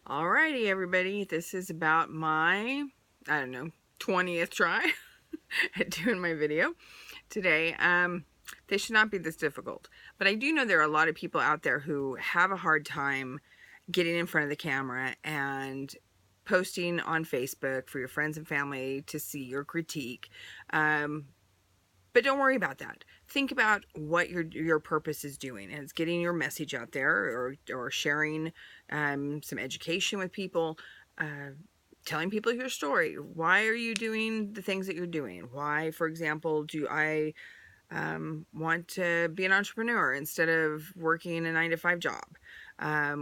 Alrighty, everybody, this is about my, 20th try at doing my video today. They should not be this difficult, but I do know there are a lot of people out there who have a hard time getting in front of the camera and posting on Facebook for your friends and family to see your critique. But don't worry about that. Think about what your purpose is doing, and it's getting your message out there, or sharing some education with people, telling people your story. Why are you doing the things that you're doing? Why, for example, do I want to be an entrepreneur instead of working a 9-to-5 job?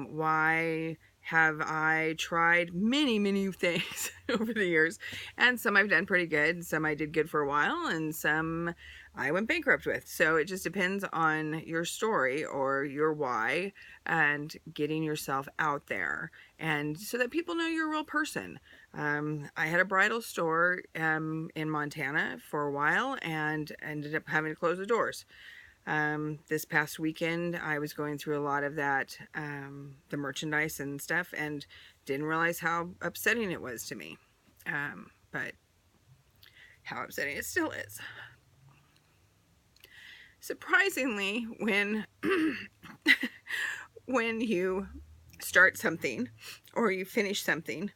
Why have I tried many things over the years, and some I've done pretty good, some I did good for a while, and some I went bankrupt with. So it just depends on your story or your why, and getting yourself out there, and so that people know you're a real person. I had a bridal store in Montana for a while and ended up having to close the doors. This past weekend, I was going through a lot of that, the merchandise and stuff, and didn't realize how upsetting it was to me. But how upsetting it still is. Surprisingly, when when you start something or you finish something,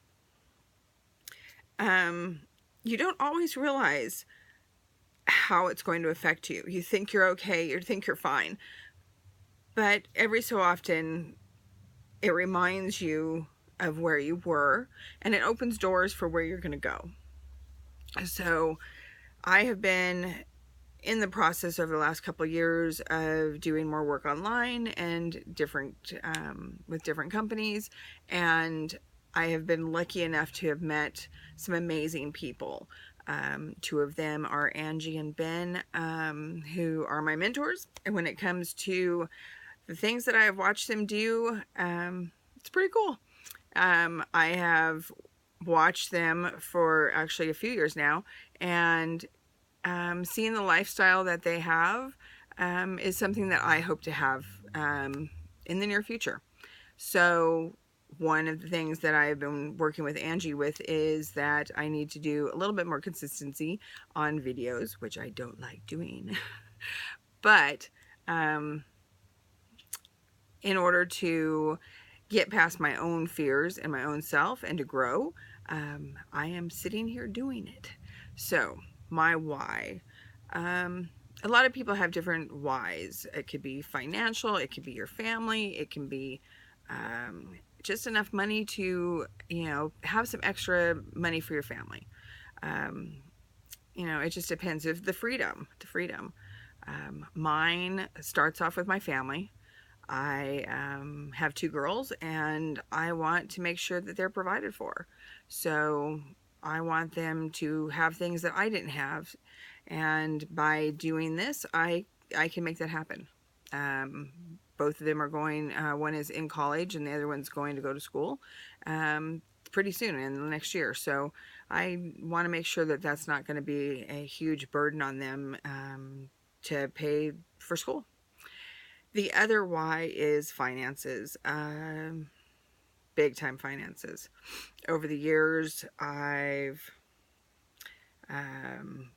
you don't always realize how it's going to affect you. You think you're okay, you think you're fine, but every so often it reminds you of where you were, and it opens doors for where you're going to go. So I have been in the process over the last couple of years of doing more work online and with different companies, and I have been lucky enough to have met some amazing people. Two of them are Angie and Ben, who are my mentors, and when it comes to the things that I have watched them do, it's pretty cool. I have watched them for actually a few years now, and seeing the lifestyle that they have is something that I hope to have in the near future. So one of the things that I've been working with Angie with is that I need to do a little bit more consistency on videos, which I don't like doing. But in order to get past my own fears and my own self and to grow, I am sitting here doing it. So my why. A lot of people have different whys. It could be financial, it could be your family, it can be just enough money to, have some extra money for your family. It just depends. If the freedom. Mine starts off with my family. I have 2 girls, and I want to make sure that they're provided for. So I want them to have things that I didn't have, and by doing this, I can make that happen. Both of them are going, one is in college and the other one's going to go to school pretty soon, in the next year. So I want to make sure that that's not going to be a huge burden on them to pay for school. The other why is finances. Big time finances. Over the years, I've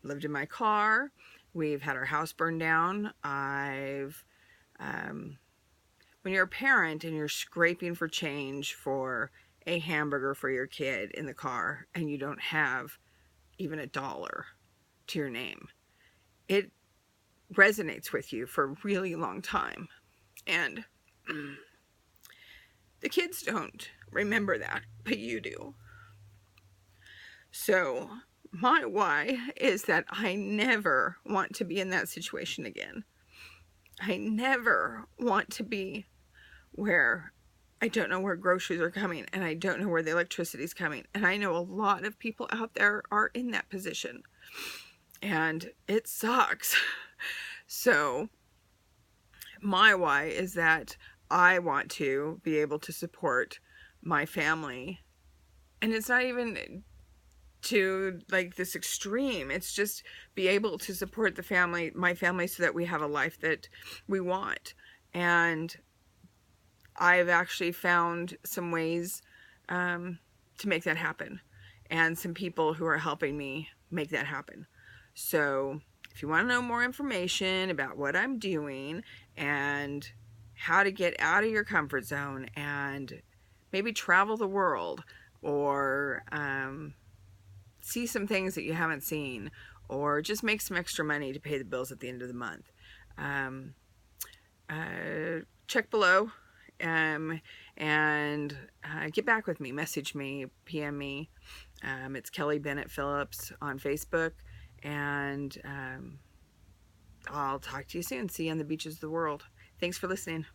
lived in my car. We've had our house burned down. When you're a parent and you're scraping for change for a hamburger for your kid in the car, and you don't have even $1 to your name, it resonates with you for a really long time. And the kids don't remember that, but you do. So my why is that I never want to be in that situation again. I never want to be where I don't know where groceries are coming, and I don't know where the electricity is coming. And I know a lot of people out there are in that position, and it sucks. So my why is that I want to be able to support my family. And it's not even to like this extreme. It's just be able to support my family, so that we have a life that we want. And I've actually found some ways to make that happen, and some people who are helping me make that happen. So if you want to know more information about what I'm doing and how to get out of your comfort zone and maybe travel the world, or see some things that you haven't seen, or just make some extra money to pay the bills at the end of the month, um, check below, and get back with me. Message me, PM me. It's Kelly Bennett Phillips on Facebook, and I'll talk to you soon. See you on the beaches of the world. Thanks for listening.